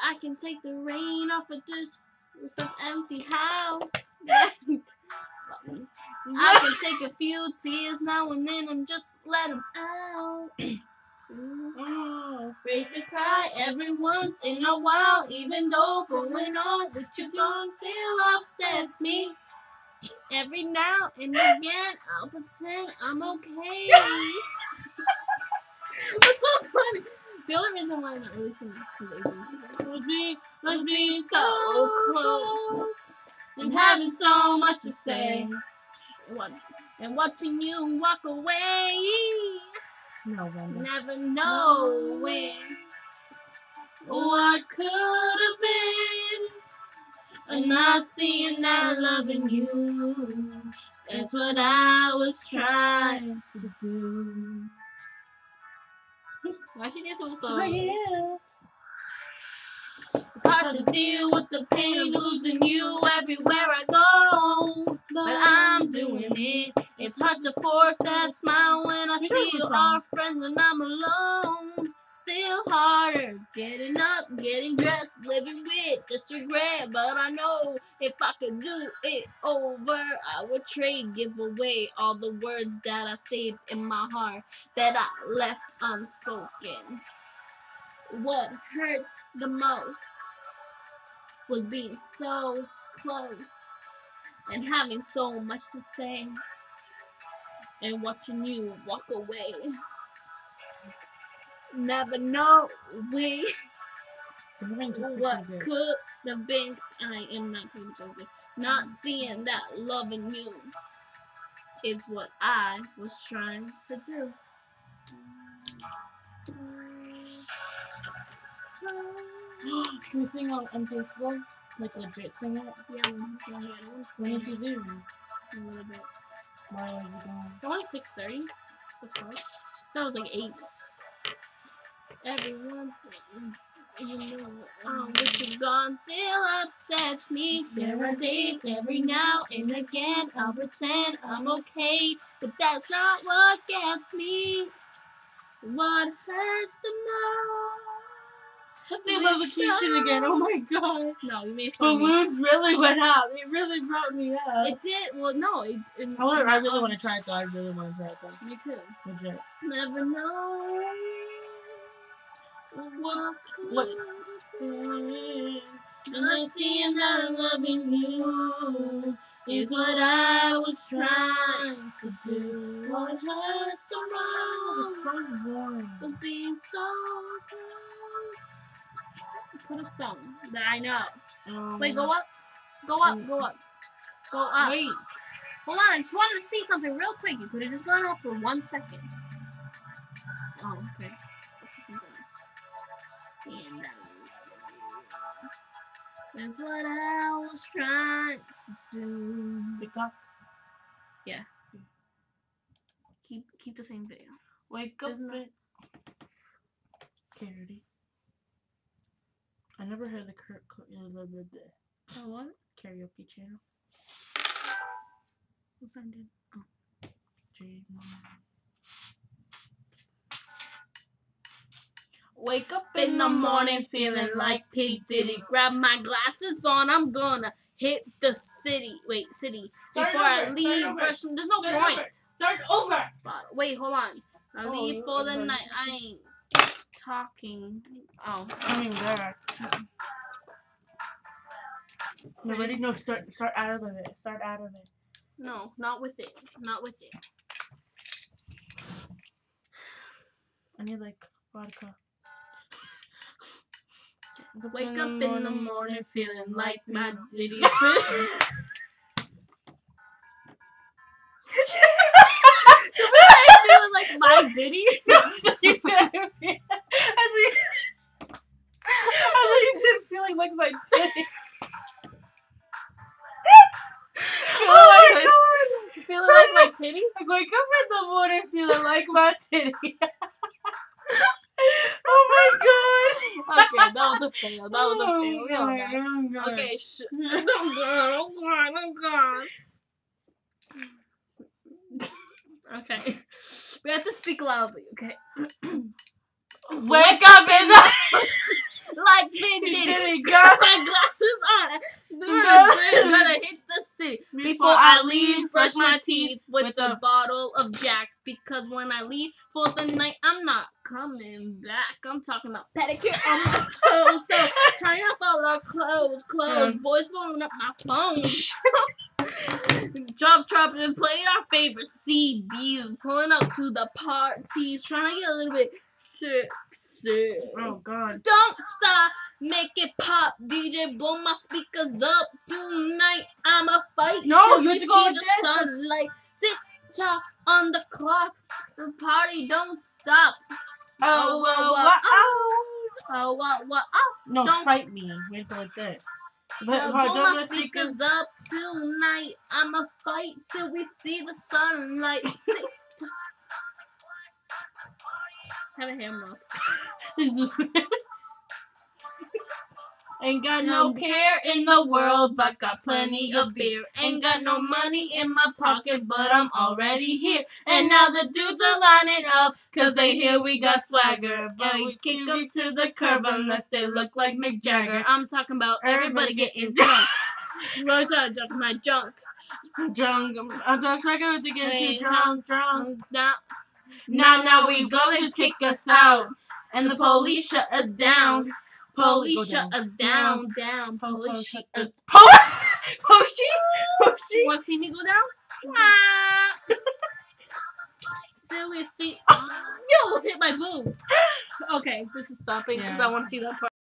I can take the rain off of this empty house. I can take a few tears now and then and just let them out. Afraid to cry every once in a while, even though going on with your gone still upsets me. Every now and again, I'll pretend I'm okay. What's so funny? The only reason why I'm not really singing is because Adrian's singing. Let's be so close and having so much to say. And watching you walk away. No wonder. Never knowing what could have been. And not seeing that loving you is what I was trying to do. Why she say so cold? Yeah. It's hard to deal with the pain of losing you everywhere I go, but I'm doing it. It's hard to force that smile when I see our friends when I'm alone. Still harder, getting up, getting dressed, living with just regret. But I know if I could do it over, I would give away all the words that I saved in my heart that I left unspoken. What hurt the most was being so close and having so much to say and watching you walk away. Never knowing what could have been. I am not taking jokes. Not seeing that loving you is what I was trying to do. Can we sing on Facebook? Like legit sing it? Yeah, when did you do? A little bit. Why are you doing? It's only 6:30. The fuck? That was like 8. Everyone's, you know, with you gone still upsets me. There are days every now and again I'll pretend I'm okay, but that's not what gets me. What hurts the most? Let's do Levitation again. Oh my god. No, you made fun. Balloons really went up. It really brought me up. It did. Well, no. I really want to try it though. I really want to try it though. Me too. Legit. Never know what could have been. Not seeing that loving you is what I was trying to do. What hurts the most was being so close. Put a song that I know. Wait, go up. Go up. Go up. Go up. Wait. Hold on, I just wanted to see something real quick. You could have just gone off for 1 second. Oh, okay. Seeing that is what I was trying to do. TikTok? Yeah. Keep the same video. Wake up. Okay, ready? I never heard the what? karaoke channel. What's that doing? Oh. Wake up in the morning feeling like P. Diddy. Grab my glasses on, I'm gonna hit the city. Wait, city. Before I leave, brush. There's no point. Start over. Wait, hold on. I leave for the night. I ain't talking. Oh. I mean that. You ready? No, start out of it. Start out of it. No, not with it. Not with it. I need like vodka. Wake up in the morning feeling like my Diddy. Feeling like my Diddy? You said I thought you said feeling like my Diddy. Oh my god! Feeling like my titty? Like, wake up in the morning feeling like my titty. Oh my god! Okay, that was a fail. That was a fail. Oh god. Okay, oh god. Okay. We have to speak loudly, okay? Wake up in the like Big Diddy. Diddy, Got my glasses on. Gonna hit the city. Before I leave, brush my teeth with a bottle of Jack. Because when I leave for the night, I'm not coming back. I'm talking about pedicure on my toes. So, trying up all our clothes. Boys blowing up my phone. Drop and playing our favorite CDs. Pulling up to the parties. Trying to get a little bit tipsy. Oh, God. Don't stop. Make it pop, DJ, blow my speakers up tonight. I'ma fight till you we have to go see the sunlight. Tick tock on the clock, the party don't stop. Oh. No, Don't fight me. We have to go like that. But blow my speakers up tonight. I'ma fight till we see the sunlight. Tick tock. Have a hammer. Ain't got no care in the world, but got plenty of beer. Ain't got no money in my pocket, but I'm already here. And now the dudes are lining up, cause they hear we got swagger. But we kick them to the curb unless they look like Mick Jagger. I'm talking about everybody getting drunk. Rose out of my junk. Drunk. I'm just not going to get too drunk. Now we gonna kick us out. And the police shut us down. Police shut us down. Police shut us down. Posty? You want to see me go down? Till we see. Yo, almost hit my boob. Okay, this is stopping because I want to see that part.